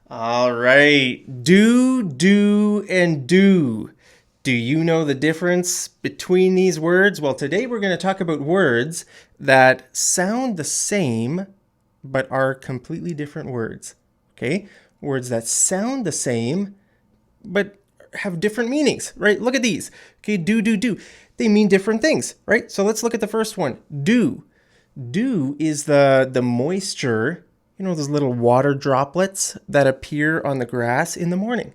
All right. Do, and do. Do you know the difference between these words? Well, today we're going to talk about words that sound the same but are completely different words. Okay? Words that sound the same but have different meanings, right? Look at these. Okay, do. They mean different things, right? So let's look at the first one. Do. Dew is the moisture, those little water droplets that appear on the grass in the morning,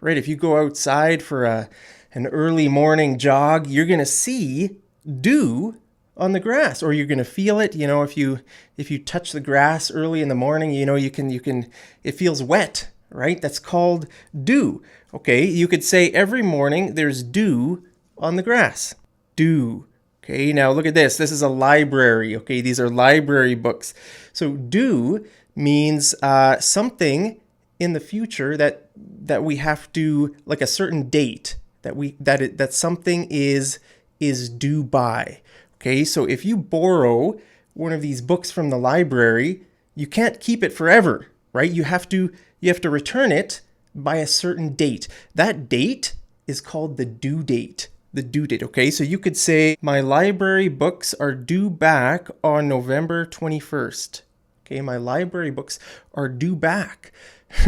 right? If you go outside for an early morning jog, you're going to see dew on the grass, or you're going to feel it. If you touch the grass early in the morning, you can it feels wet, right? That's called dew. Okay, you could say every morning there's dew on the grass. Dew. Okay, now look at this. This is a library. Okay, these are library books. So do means something in the future that we have to, like a certain date that something is due by. Okay, so if you borrow one of these books from the library, you can't keep it forever, right? You have to return it by a certain date. That date is called the due date. The due date, okay? So you could say, my library books are due back on November 21st. Okay, my library books are due back.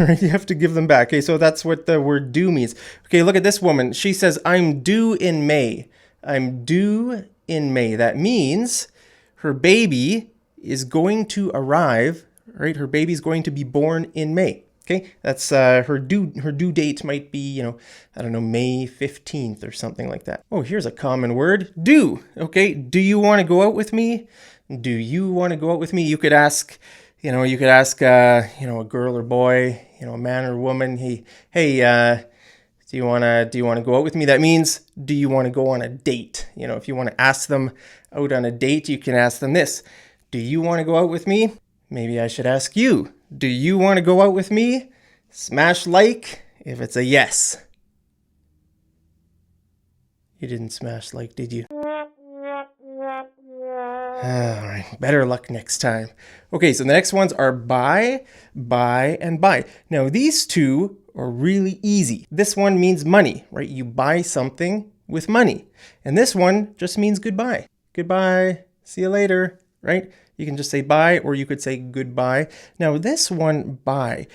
Right? You have to give them back. Okay, so that's what the word due means. Okay, look at this woman. She says, I'm due in May. I'm due in May. That means her baby is going to arrive, right? Her baby is going to be born in May. Okay, that's her due date might be, I don't know, May 15th or something like that. Oh, here's a common word, do. Okay, do you want to go out with me? Do you want to go out with me? You could ask, a girl or boy, a man or woman. Hey, do you want to go out with me? That means, do you want to go on a date? If you want to ask them out on a date, you can ask them this. Do you want to go out with me? Maybe I should ask you. Do you want to go out with me? Smash like if it's a yes. You didn't smash like, did you? All right, better luck next time. Okay, so the next ones are buy, and buy. Now, these two are really easy. This one means money, right? You buy something with money. And this one just means goodbye. Goodbye, see you later, right? You can just say bye, or you could say goodbye. Now, this one, buy,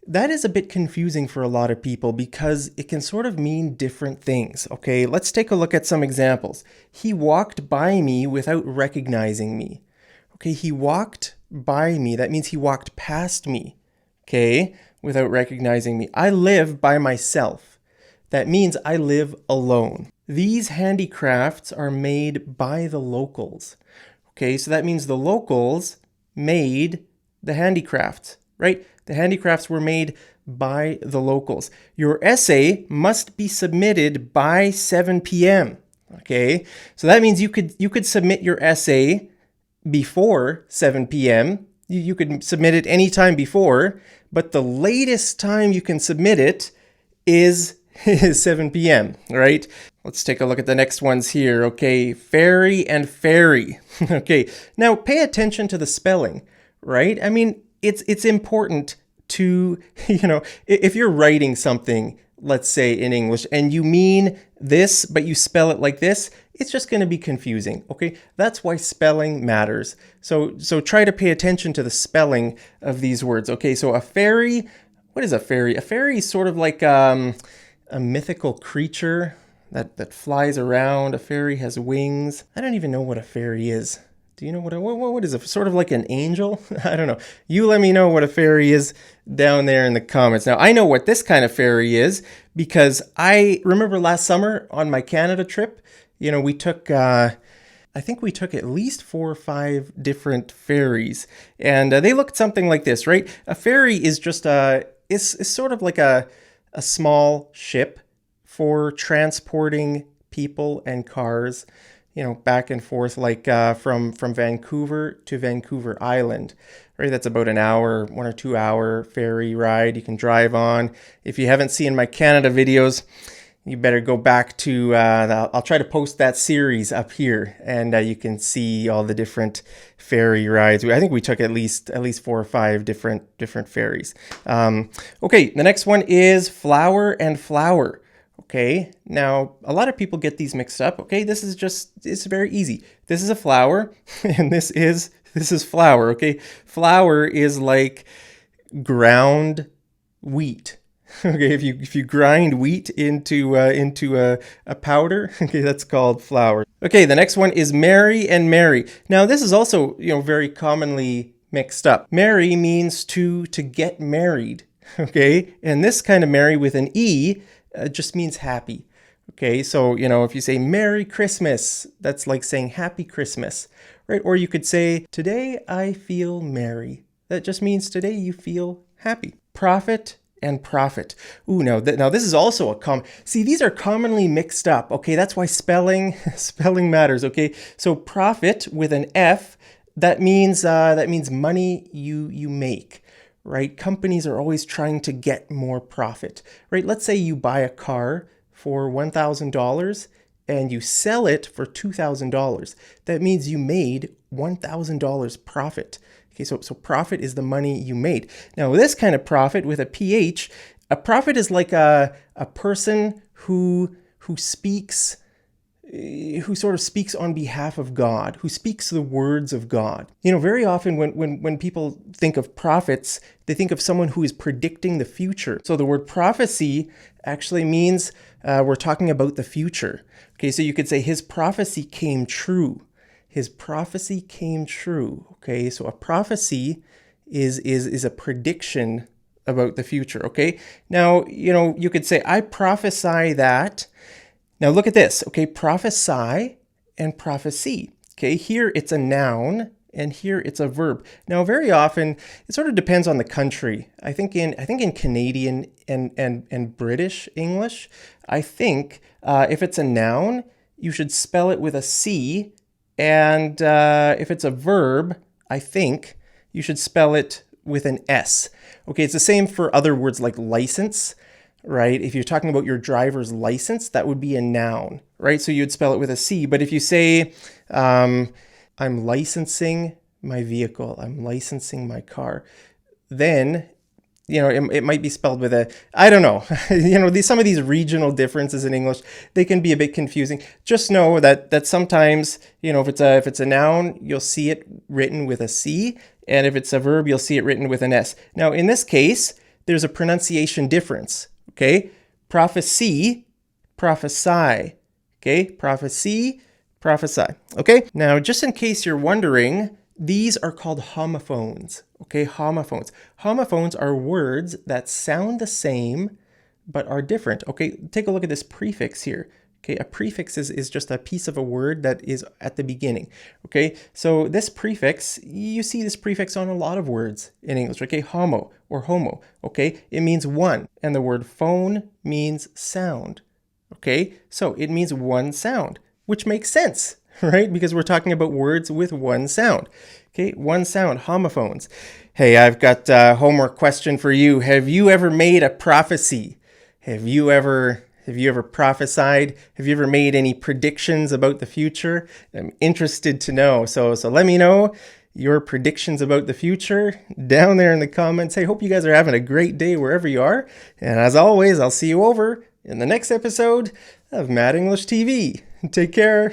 that is a bit confusing for a lot of people because it can sort of mean different things. Okay, let's take a look at some examples. He walked by me without recognizing me. Okay, he walked by me. That means he walked past me, okay, without recognizing me. I live by myself. That means I live alone. These handicrafts are made by the locals. Okay, so that means the locals made the handicrafts, right? The handicrafts were made by the locals. Your essay must be submitted by 7 p.m. Okay, so that means you could submit your essay before 7 p.m. You could submit it anytime before, but the latest time you can submit it is 7 p.m., right? Let's take a look at the next ones here. Okay, ferry and ferry. Okay, now pay attention to the spelling, right? I mean, it's important to, if you're writing something, let's say in English, and you mean this, but you spell it like this, it's just going to be confusing, okay? That's why spelling matters. So try to pay attention to the spelling of these words. Okay, so a ferry, what is a ferry? A ferry is sort of like a mythical creature that flies around. A fairy has wings. I don't even know what a fairy is. Do you know what is it? Sort of like an angel? I don't know. You let me know what a fairy is down there in the comments. Now, I know what this kind of fairy is because I remember last summer on my Canada trip, we took, I think we took at least 4 or 5 different ferries, and they looked something like this, right? A ferry is just is sort of like a small ship for transporting people and cars, back and forth, like from Vancouver to Vancouver Island, right? That's about an hour, 1 or 2 hour ferry ride you can drive on. If you haven't seen my Canada videos, you better go back to, I'll try to post that series up here, and you can see all the different ferry rides. I think we took at least 4 or 5 different ferries. Okay, the next one is flower and flower. Okay, now a lot of people get these mixed up. Okay, it's very easy. This is a flower, and this is flour. Okay, flour is like ground wheat. Okay, if you grind wheat into a powder, okay, that's called flour. Okay, the next one is marry and marry. Now this is also, very commonly mixed up. Marry means to get married. Okay, and this kind of marry with an E just means happy. Okay, so if you say Merry Christmas, that's like saying Happy Christmas, right? Or you could say today I feel merry. That just means today you feel happy. Profit and profit. Ooh, now this is also see, these are commonly mixed up. Okay, that's why spelling matters. Okay, so profit with an F, that means money you make, right? Companies are always trying to get more profit, right? Let's say you buy a car for $1,000 and you sell it for $2,000. That means you made $1,000 profit. Okay, so profit is the money you made. Now this kind of profit with a PH, a prophet is like a person who speaks, who sort of speaks on behalf of God, who speaks the words of God. Very often when people think of prophets, they think of someone who is predicting the future. So the word prophecy actually means we're talking about the future. Okay, so you could say his prophecy came true. His prophecy came true. Okay, so a prophecy is a prediction about the future. Okay, now you could say I prophesy that. Now look at this. Okay, prophesy and prophecy. Okay, here it's a noun and here it's a verb. Now very often it sort of depends on the country. I think in Canadian and British English, I think if it's a noun, you should spell it with a C. And if it's a verb, I think you should spell it with an S. Okay, it's the same for other words like license, right? If you're talking about your driver's license, that would be a noun, right? So you'd spell it with a C. But if you say, I'm licensing my vehicle, I'm licensing my car, then it might be spelled with a, I don't know. Some of these regional differences in English, they can be a bit confusing. Just know that sometimes, if it's a noun, you'll see it written with a C, and if it's a verb, you'll see it written with an S. Now, in this case, there's a pronunciation difference. Okay, prophecy, prophesy. Okay, prophecy, prophesy. Okay, now just in case you're wondering, these are called homophones. Okay, homophones. Homophones are words that sound the same but are different. Okay, take a look at this prefix here. Okay, a prefix is just a piece of a word that is at the beginning. Okay, so this prefix, you see this prefix on a lot of words in English. Okay, homo or homo. Okay, it means one, and the word phone means sound. Okay, so it means one sound, which makes sense, right? Because we're talking about words with one sound. Okay, one sound, homophones. Hey, I've got a homework question for you. Have you ever made a prophecy? Have you ever prophesied? Have you ever made any predictions about the future? I'm interested to know. So let me know your predictions about the future down there in the comments. Hey, hope you guys are having a great day wherever you are. And as always, I'll see you over in the next episode of Mad English TV. Take care.